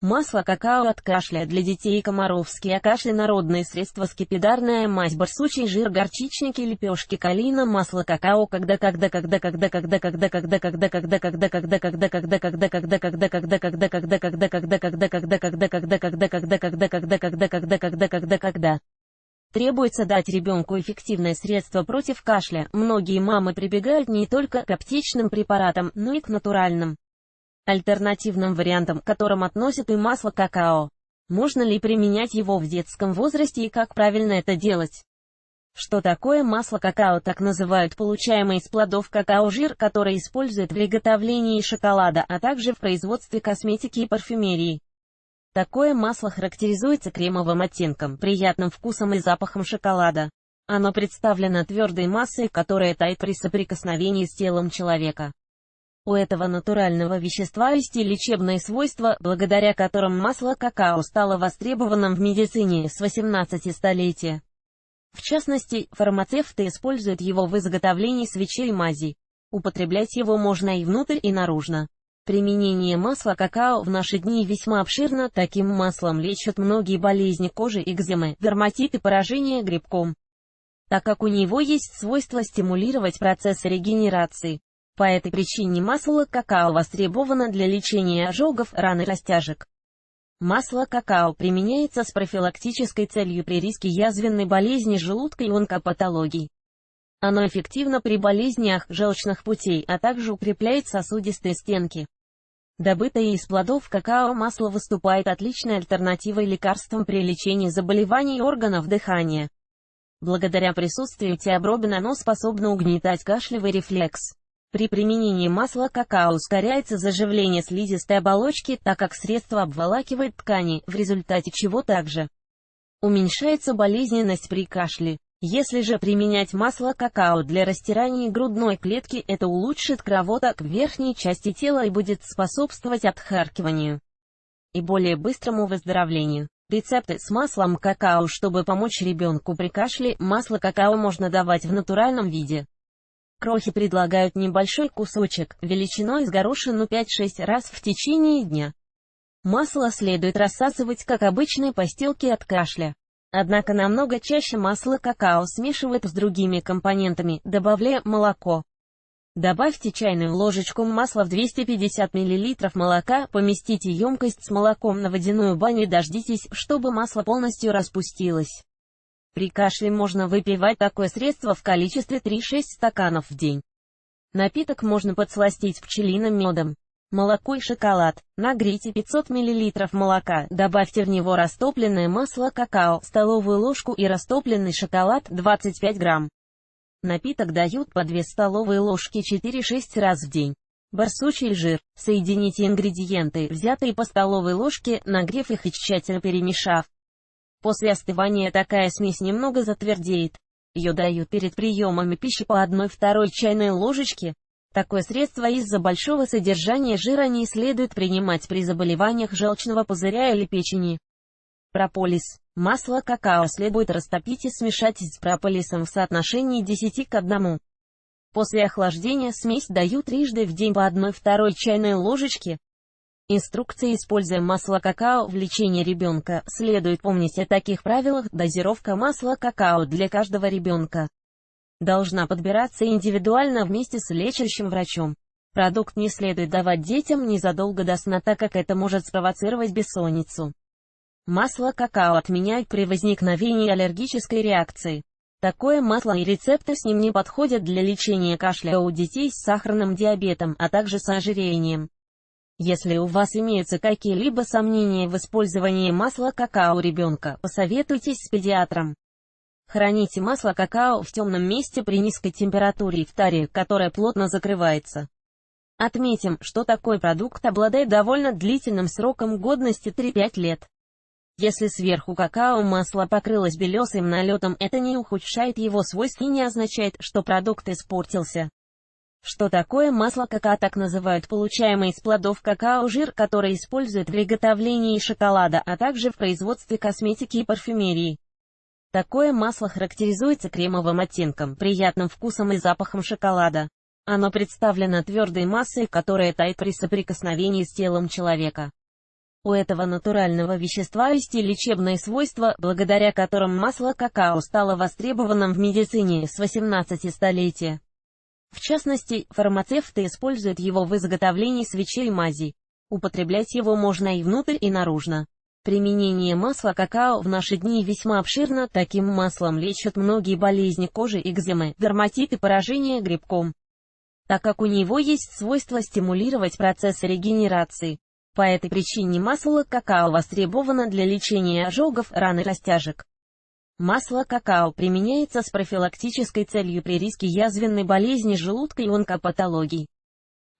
Масло какао от кашля для детей. Комаровский о кашле. Народные средства: скипидарная мазь, барсучий жир, горчичники, лепешки, калина, масло какао. Когда требуется дать ребенку эффективное средство против кашля, многие мамы прибегают не только к аптечным препаратам, но и к натуральным альтернативным вариантам, к которым относят и масло какао. Можно ли применять его в детском возрасте и как правильно это делать? Что такое масло какао? Так называют получаемый из плодов какао жир, который используют в приготовлении шоколада, а также в производстве косметики и парфюмерии. Такое масло характеризуется кремовым оттенком, приятным вкусом и запахом шоколада. Оно представлено твердой массой, которая тает при соприкосновении с телом человека. У этого натурального вещества есть и лечебные свойства, благодаря которым масло какао стало востребованным в медицине с 18 столетия. В частности, фармацевты используют его в изготовлении свечей и мазей. Употреблять его можно и внутрь, и наружно. Применение масла какао в наши дни весьма обширно. Таким маслом лечат многие болезни кожи, экземы, дерматит и поражение грибком, так как у него есть свойство стимулировать процессы регенерации. По этой причине масло какао востребовано для лечения ожогов, ран и растяжек. Масло какао применяется с профилактической целью при риске язвенной болезни желудка и онкопатологий. Оно эффективно при болезнях желчных путей, а также укрепляет сосудистые стенки. Добытое из плодов какао масло выступает отличной альтернативой лекарствам при лечении заболеваний органов дыхания. Благодаря присутствию теобробина оно способно угнетать кашлевый рефлекс. При применении масла какао ускоряется заживление слизистой оболочки, так как средство обволакивает ткани, в результате чего также уменьшается болезненность при кашле. Если же применять масло какао для растирания грудной клетки, это улучшит кровоток в верхней части тела и будет способствовать отхаркиванию и более быстрому выздоровлению. Рецепты с маслом какао. Чтобы помочь ребенку при кашле, масло какао можно давать в натуральном виде. Крохи предлагают небольшой кусочек, величиной с горошину 5-6 раз в течение дня. Масло следует рассасывать как обычные постилки от кашля. Однако намного чаще масло какао смешивают с другими компонентами, добавляя молоко. Добавьте чайную ложечку масла в 250 мл молока, поместите емкость с молоком на водяную баню и дождитесь, чтобы масло полностью распустилось. При кашле можно выпивать такое средство в количестве 3-6 стаканов в день. Напиток можно подсластить пчелиным медом. Молоко и шоколад. Нагрейте 500 мл молока, добавьте в него растопленное масло какао, столовую ложку и растопленный шоколад 25 грамм. Напиток дают по 2 столовые ложки 4-6 раз в день. Барсучий жир. Соедините ингредиенты, взятые по столовой ложке, нагрев их и тщательно перемешав. После остывания такая смесь немного затвердеет. Ее дают перед приемами пищи по 1/2 чайной ложечке. Такое средство из-за большого содержания жира не следует принимать при заболеваниях желчного пузыря или печени. Прополис. Масло какао следует растопить и смешать с прополисом в соотношении 10:1. После охлаждения смесь дают трижды в день по 1/2 чайной ложечке. Инструкция. Используя масло какао в лечении ребенка, следует помнить о таких правилах. Дозировка масла какао для каждого ребенка должна подбираться индивидуально вместе с лечащим врачом. Продукт не следует давать детям незадолго до сна, так как это может спровоцировать бессонницу. Масло какао отменяют при возникновении аллергической реакции. Такое масло и рецепты с ним не подходят для лечения кашля у детей с сахарным диабетом, а также с ожирением. Если у вас имеются какие-либо сомнения в использовании масла какао у ребенка, посоветуйтесь с педиатром. Храните масло какао в темном месте при низкой температуре и в таре, которая плотно закрывается. Отметим, что такой продукт обладает довольно длительным сроком годности 3-5 лет. Если сверху какао масло покрылось белесым налетом, это не ухудшает его свойств и не означает, что продукт испортился. Что такое масло какао? Так называют получаемый из плодов какао жир, который используют в приготовлении шоколада, а также в производстве косметики и парфюмерии. Такое масло характеризуется кремовым оттенком, приятным вкусом и запахом шоколада. Оно представлено твердой массой, которая тает при соприкосновении с телом человека. У этого натурального вещества есть и лечебные свойства, благодаря которым масло какао стало востребованным в медицине с 18 столетия. В частности, фармацевты используют его в изготовлении свечей и мазей. Употреблять его можно и внутрь, и наружно. Применение масла какао в наши дни весьма обширно, таким маслом лечат многие болезни кожи, экземы, дерматит и поражение грибком, так как у него есть свойство стимулировать процессы регенерации. По этой причине масло какао востребовано для лечения ожогов, ран и растяжек. Масло какао применяется с профилактической целью при риске язвенной болезни желудка и онкопатологий.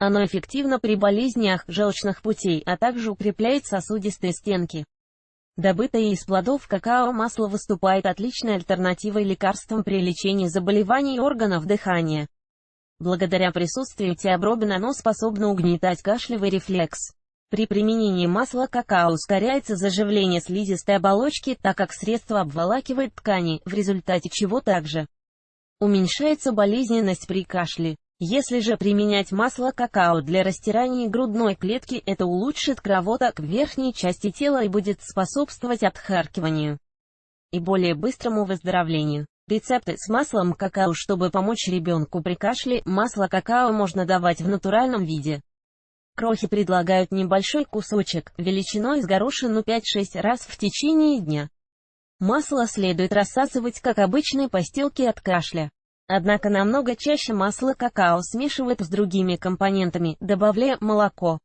Оно эффективно при болезнях желчных путей, а также укрепляет сосудистые стенки. Добытое из плодов какао масло выступает отличной альтернативой лекарствам при лечении заболеваний органов дыхания. Благодаря присутствию теобробина оно способно угнетать кашлевый рефлекс. При применении масла какао ускоряется заживление слизистой оболочки, так как средство обволакивает ткани, в результате чего также уменьшается болезненность при кашле. Если же применять масло какао для растирания грудной клетки, это улучшит кровоток в верхней части тела и будет способствовать отхаркиванию и более быстрому выздоровлению. Рецепты с маслом какао. Чтобы помочь ребенку при кашле, масло какао можно давать в натуральном виде. Крохи предлагают небольшой кусочек, величиной с горошину 5-6 раз в течение дня. Масло следует рассасывать как обычные постилки от кашля. Однако намного чаще масло какао смешивают с другими компонентами, добавляя молоко.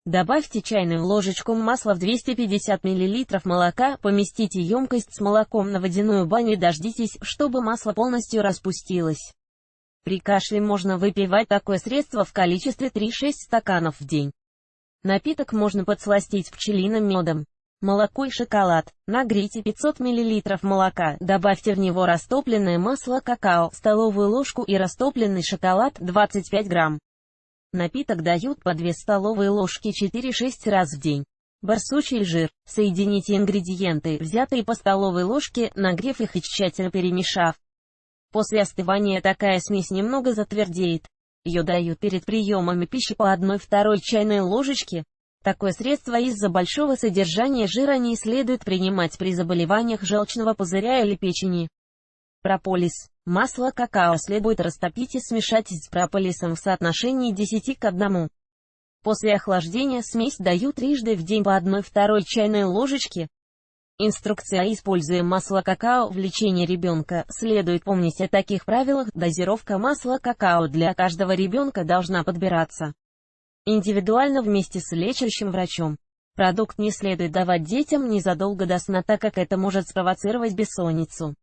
Добавьте чайную ложечку масла в 250 мл молока, поместите емкость с молоком на водяную баню и дождитесь, чтобы масло полностью распустилось. При кашле можно выпивать такое средство в количестве 3-6 стаканов в день. Напиток можно подсластить пчелиным медом. Молоко и шоколад. Нагрейте 500 мл молока, добавьте в него растопленное масло какао, столовую ложку и растопленный шоколад 25 грамм. Напиток дают по 2 столовые ложки 4-6 раз в день. Барсучий жир. Соедините ингредиенты, взятые по столовой ложке, нагрев их и тщательно перемешав. После остывания такая смесь немного затвердеет. Ее дают перед приемами пищи по 1/2 чайной ложечке. Такое средство из-за большого содержания жира не следует принимать при заболеваниях желчного пузыря или печени. Прополис. Масло какао следует растопить и смешать с прополисом в соотношении 10 к 1. После охлаждения смесь дают трижды в день по 1/2 чайной ложечке. Инструкция. Используя масло какао в лечении ребенка, следует помнить о таких правилах. Дозировка масла какао для каждого ребенка должна подбираться индивидуально вместе с лечащим врачом. Продукт не следует давать детям незадолго до сна, так как это может спровоцировать бессонницу.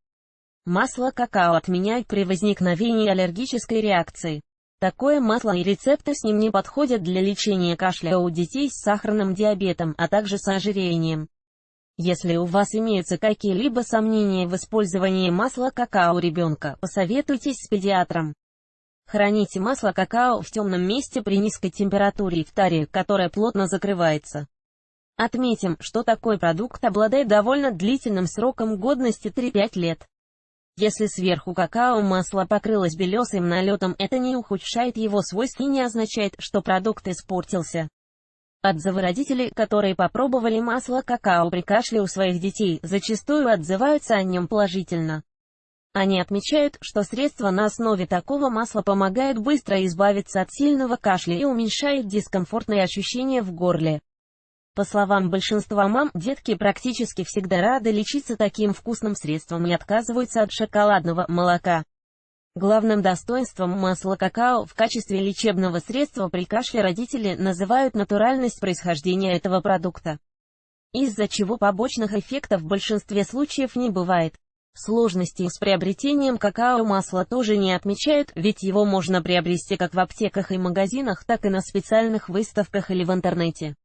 Масло какао отменяют при возникновении аллергической реакции. Такое масло и рецепты с ним не подходят для лечения кашля у детей с сахарным диабетом, а также с ожирением. Если у вас имеются какие-либо сомнения в использовании масла какао у ребенка, посоветуйтесь с педиатром. Храните масло какао в темном месте при низкой температуре в таре, которая плотно закрывается. Отметим, что такой продукт обладает довольно длительным сроком годности 3-5 лет. Если сверху какао масло покрылось белесым налетом, это не ухудшает его свойств и не означает, что продукт испортился. Отзывы родителей, которые попробовали масло какао при кашле у своих детей, зачастую отзываются о нем положительно. Они отмечают, что средства на основе такого масла помогают быстро избавиться от сильного кашля и уменьшают дискомфортные ощущения в горле. По словам большинства мам, детки практически всегда рады лечиться таким вкусным средством и отказываются от шоколадного молока. Главным достоинством масла какао в качестве лечебного средства при кашле родители называют натуральность происхождения этого продукта, из-за чего побочных эффектов в большинстве случаев не бывает. Сложностей с приобретением какао-масла тоже не отмечают, ведь его можно приобрести как в аптеках и магазинах, так и на специальных выставках или в интернете.